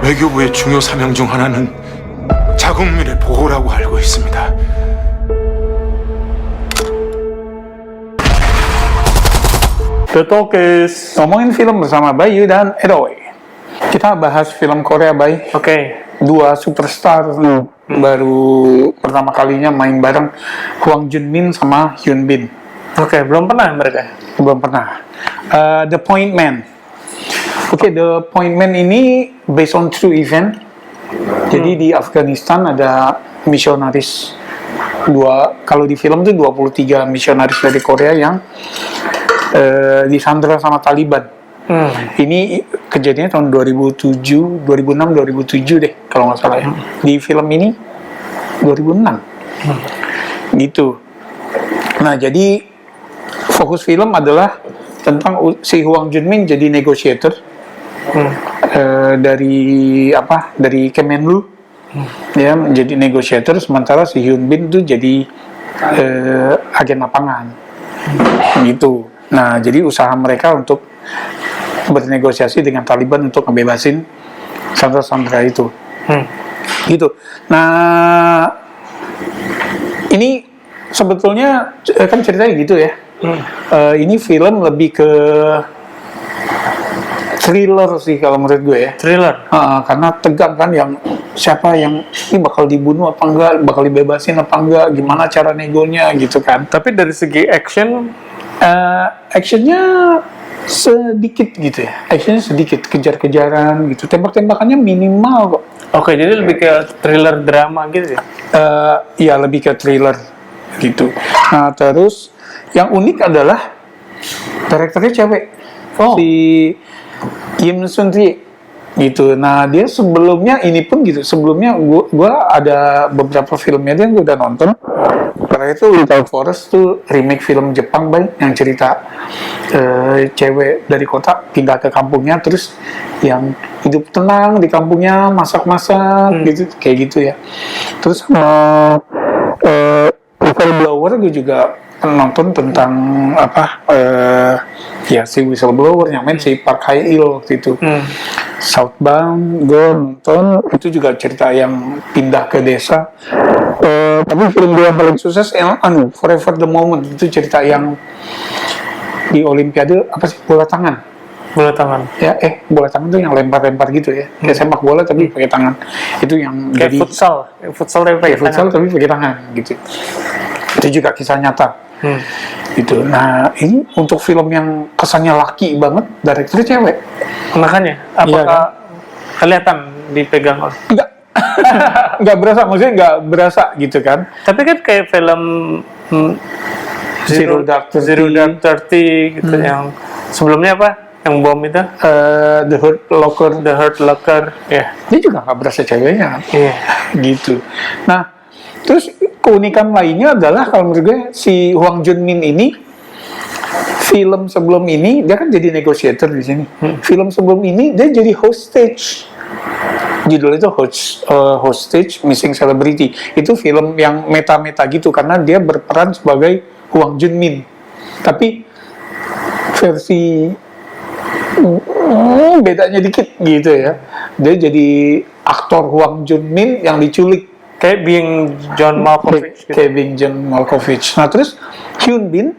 외교부의 중요 사명 중 하나는 자국민의 보호라고 알고 있습니다. The Talkies, ngomongin film bersama Bayu dan Edoy. Kita bahas film Korea, Bay. Oke. Dua superstar baru pertama kalinya main bareng, Hwang Junmin sama Hyun Bin. Oke, belum pernah mereka. Belum pernah. The Point Man. Oke, The Point Man ini based on true event. Jadi di Afghanistan ada misionaris kalau di film tuh 23 misionaris dari Korea yang disandra sama Taliban. Ini kejadiannya tahun 2007, 2006, 2007 deh kalau nggak salah ya. Di film ini 2006. Gitu. Nah, jadi fokus film adalah tentang si Hwang Junmin jadi negotiator dari Kemenlu, ya, menjadi negotiator, sementara si Hyun Bin tuh jadi agen lapangan, gitu. Nah, jadi usaha mereka untuk bernegosiasi dengan Taliban untuk ngebebasin sandera-sandera itu, gitu. Nah, ini sebetulnya kan ceritanya gitu ya. Ini film lebih ke thriller sih kalau menurut gue ya. Thriller. Karena tegang kan, yang siapa yang ini bakal dibunuh apa enggak, bakal dibebasin apa enggak, gimana cara negonya gitu kan. Tapi dari segi action, actionnya sedikit gitu ya. Actionnya sedikit, kejar-kejaran gitu. Tembak-tembakannya minimal kok. oke, jadi lebih ke thriller drama gitu ya. Iya, lebih ke thriller gitu. Nah, terus yang unik adalah direkturnya cewek. Si Im Sun Ri gitu. Nah, dia sebelumnya ini pun gitu. Sebelumnya gua ada beberapa filmnya dia yang udah nonton. Karena itu Little Forest tuh remake film Jepang, Bang, yang cerita cewek dari kota pindah ke kampungnya, terus yang hidup tenang di kampungnya, masak-masak gitu, kayak gitu ya. Terus Whistleblower gue juga nonton tentang ya si Whistleblower yang main si Park Hae-il waktu itu. Southbound gue nonton, itu juga cerita yang pindah ke desa. Tapi film gue yang paling sukses yang Forever the Moment, itu cerita yang di Olimpiade apa sih, bola tangan ya, bola tangan tuh yang lempar-lempar gitu ya, kayak sepak bola tapi pakai tangan, itu yang kayak jadi futsal tapi pakai futsal tapi pakai tangan gitu. Itu juga kisah nyata gitu. Nah, ini untuk film yang kesannya laki banget, direkturnya cewek. Makanya apakah kelihatan dipegang oleh nggak berasa, maksudnya nggak berasa gitu kan. tapi kan kayak film Zero Dark Thirty gitu, yang sebelumnya apa, yang bom itu, The Hurt Locker ya. Dia juga nggak berasa ceweknya gitu. Nah, terus keunikan lainnya adalah kalau menurut gue si Hwang Junmin ini, film sebelum ini dia kan jadi negotiator di sini. Film sebelum ini dia jadi hostage. Judulnya itu Hostage Missing Celebrity. Itu film yang meta-meta gitu karena dia berperan sebagai Hwang Junmin. Tapi versi bedanya dikit gitu ya. Dia jadi aktor Hwang Junmin yang diculik. Kayak Being John Malkovich gitu. Kayak Being John Malkovich. Nah, terus Hyun Bin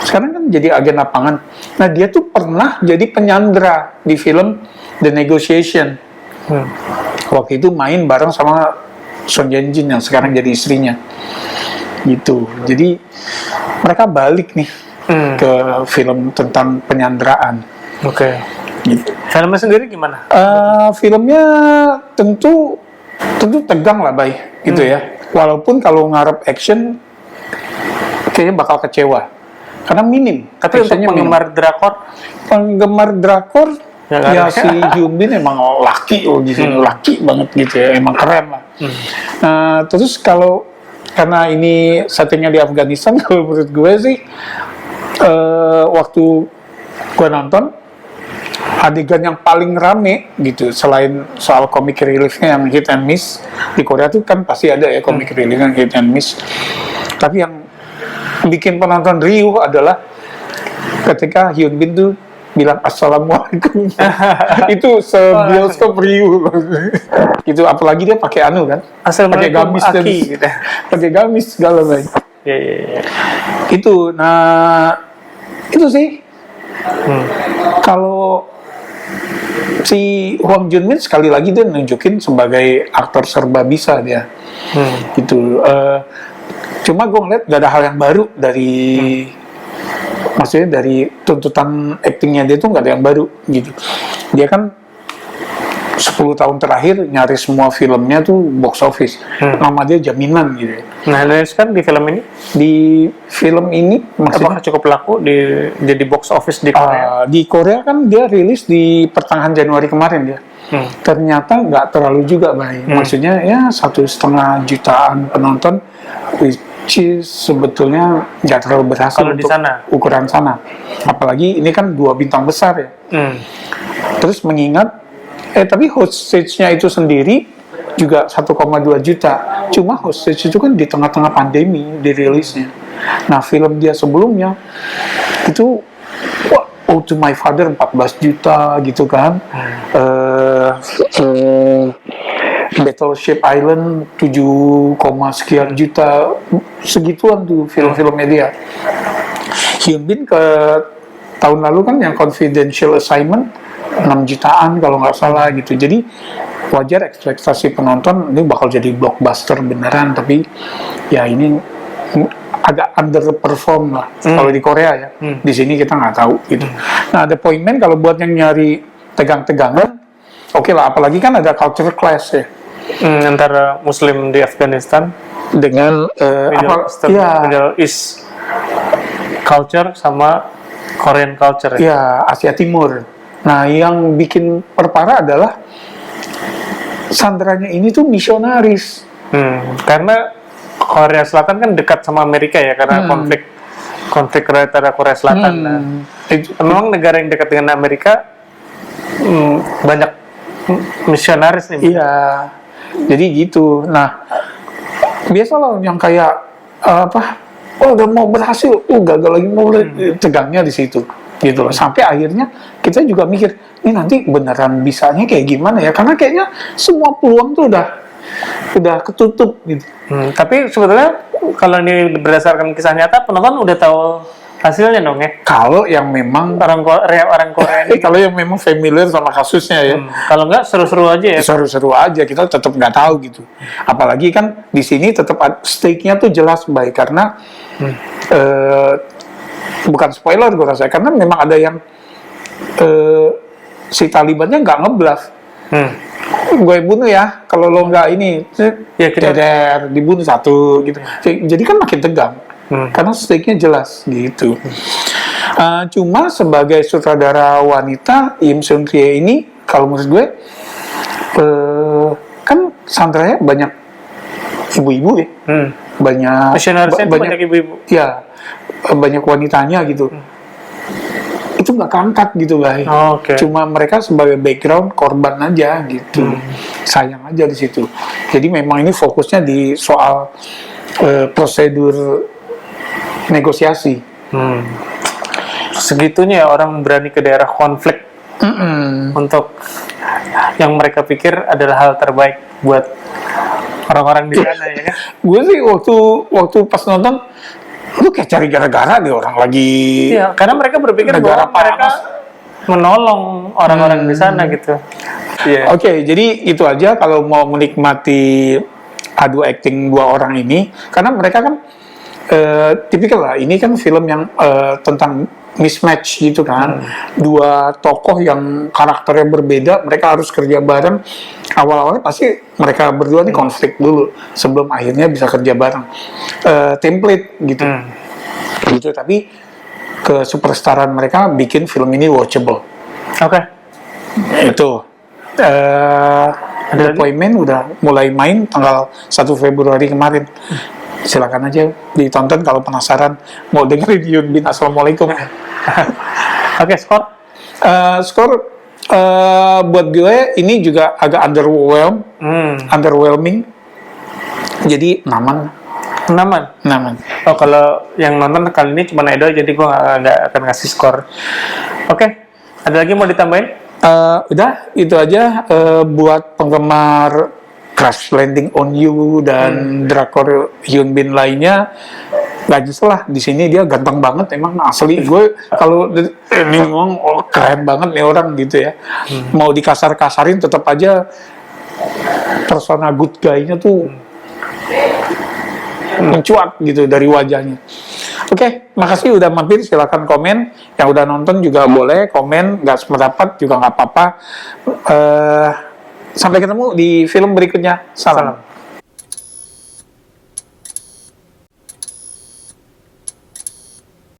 sekarang kan jadi agen lapangan. Nah, dia tuh pernah jadi penyandra di film The Negotiation. Waktu itu main bareng sama Son Ye Jin yang sekarang jadi istrinya. Gitu. Jadi mereka balik nih ke film tentang penyanderaan. Oke. Gitu. Filmnya sendiri gimana? Filmnya tentu tegang lah, Bay, gitu ya. Walaupun kalau ngarep action kayaknya bakal kecewa karena minim. Tapi untuk penggemar drakor ya si Hyun Bin emang laki di sini, laki banget gitu ya, emang keren lah. Nah, terus karena ini settingnya di Afghanistan, kalau menurut gue sih waktu gue nonton, adegan yang paling rame gitu, selain soal comic reliefnya yang hit and miss, di Korea tuh kan pasti ada ya comic relief yang hit and miss, tapi yang bikin penonton riuh adalah ketika Hyun Bin tuh bilang assalamualaikum. Itu sebioskop riuh. Itu apalagi dia pakai anu kan, pakai Assalamualaikum gamis dan Aki gitu. pakai gamis segala macam. Ya. Itu, nah itu sih. Kalau si Hwang Junmin sekali lagi dia nunjukin sebagai aktor serba bisa dia. Gitu. Cuma gue ngeliat gak ada hal yang baru dari maksudnya dari tuntutan aktingnya dia tuh gak ada yang baru gitu. Dia kan 10 tahun terakhir nyaris semua filmnya tuh box office. Nama dia jaminan gitu. Nah, dan sekarang di film ini Di film ini maksudnya apakah cukup laku jadi box office di Korea? di Korea kan dia rilis di pertengahan Januari kemarin ya. Ternyata nggak terlalu juga baik. Maksudnya ya 1,5 jutaan penonton, which is sebetulnya nggak terlalu berhasil Kalau di untuk sana? ukuran sana. Apalagi ini kan 2 bintang besar ya. Terus mengingat tapi hostage-nya itu sendiri juga 1,2 juta. Cuma hostage itu kan di tengah-tengah pandemi dirilisnya. Nah, film dia sebelumnya itu Oh to My Father 14 juta gitu kan. Battleship Island 7, sekian juta. Segituan tuh film-filmnya dia. Hyun Bin ke tahun lalu kan yang Confidential Assignment 6 jutaan kalau nggak salah gitu. Jadi wajar ekspektasi penonton ini bakal jadi blockbuster beneran, tapi ya ini agak underperform lah kalau di Korea ya. Di sini kita nggak tahu gitu. Nah, ada appointment kalau buat yang nyari tegang-tegangan, oke lah. Apalagi kan ada culture clash ya. Antara Muslim di Afghanistan Dengan Middle East culture sama Korean culture ya. Ya, Asia Timur. Nah, yang bikin perparah adalah sandranya ini tuh misionaris. Karena Korea Selatan kan dekat sama Amerika ya, karena konflik antara Korea Selatan. Nah, memang negara yang dekat dengan Amerika banyak misionaris nih. Iya, jadi gitu. Nah, biasalah yang kayak udah mau berhasil, gagal lagi mau tegangnya di situ, gitu loh. Sampai akhirnya kita juga mikir, ini nanti beneran bisanya kayak gimana ya? Karena kayaknya semua peluang tuh udah ketutup gitu. Tapi sebetulnya kalau ini berdasarkan kisah nyata, penonton udah tahu hasilnya dong ya. Kalau yang memang Orang Korea ini. kalau yang memang familiar sama kasusnya ya. Kalau enggak seru-seru aja ya. Seru-seru aja, kita tetap nggak tahu gitu. Apalagi kan di sini tetap stake-nya tuh jelas baik karena bukan spoiler gue rasa, karena memang ada yang si Talibannya nggak ngebluff. Gue bunuh ya, kalau lo nggak ini, Ya, kita dibunuh satu gitu. Jadi kan makin tegang. Karena stake-nya jelas gitu. Cuma sebagai sutradara wanita, Im Seung Kye ini kalau menurut gue kan sandranya banyak ibu-ibu ya. Banyak banyak ibu-ibu. Ya, banyak wanitanya gitu. Itu nggak keangkat gitu, guys. Oke. Cuma mereka sebagai background korban aja gitu. Sayang aja di situ. Jadi memang ini fokusnya di soal prosedur negosiasi. Segitunya ya orang berani ke daerah konflik untuk yang mereka pikir adalah hal terbaik buat orang-orang di sana ya kan. Gue sih waktu pas nonton, lu kayak cari gara-gara deh orang lagi. Iya, karena mereka berpikir negara bahwa mereka panas. menolong orang-orang di sana gitu. Iya. Oke, jadi itu aja kalau mau menikmati adu acting dua orang ini, karena mereka kan tipikal lah. Ini kan film yang tentang mismatch gitu kan. Dua tokoh yang karakternya berbeda, mereka harus kerja bareng. Awal-awalnya pasti mereka berdua nih konflik dulu sebelum akhirnya bisa kerja bareng. Template gitu. Gitu, tapi ke superstaran mereka bikin film ini watchable. Oke. Itu. The Appointment udah mulai main tanggal 1 Februari kemarin. Silakan aja ditonton kalau penasaran mau dengerin Hyun Bin. Assalamualaikum. Oke, skor buat gue ini juga agak underwhelming. Jadi naman. Oh, kalau yang nonton kali ini cuma Edo, jadi gue nggak akan ngasih skor. Oke. Ada lagi mau ditambahin? Udah itu aja buat penggemar Crash Landing on You dan drakor Hyun Bin lainnya. Gak nyesel lah, di sini dia ganteng banget emang asli. Gue kalau ini ngomong keren banget nih orang gitu ya. Mau dikasar-kasarin tetap aja persona good guy-nya tuh mencuat gitu dari wajahnya. Oke, makasih udah mampir. Silakan komen. Yang udah nonton juga boleh komen. Nggak sependapat juga nggak apa-apa. Sampai ketemu di film berikutnya. Salam.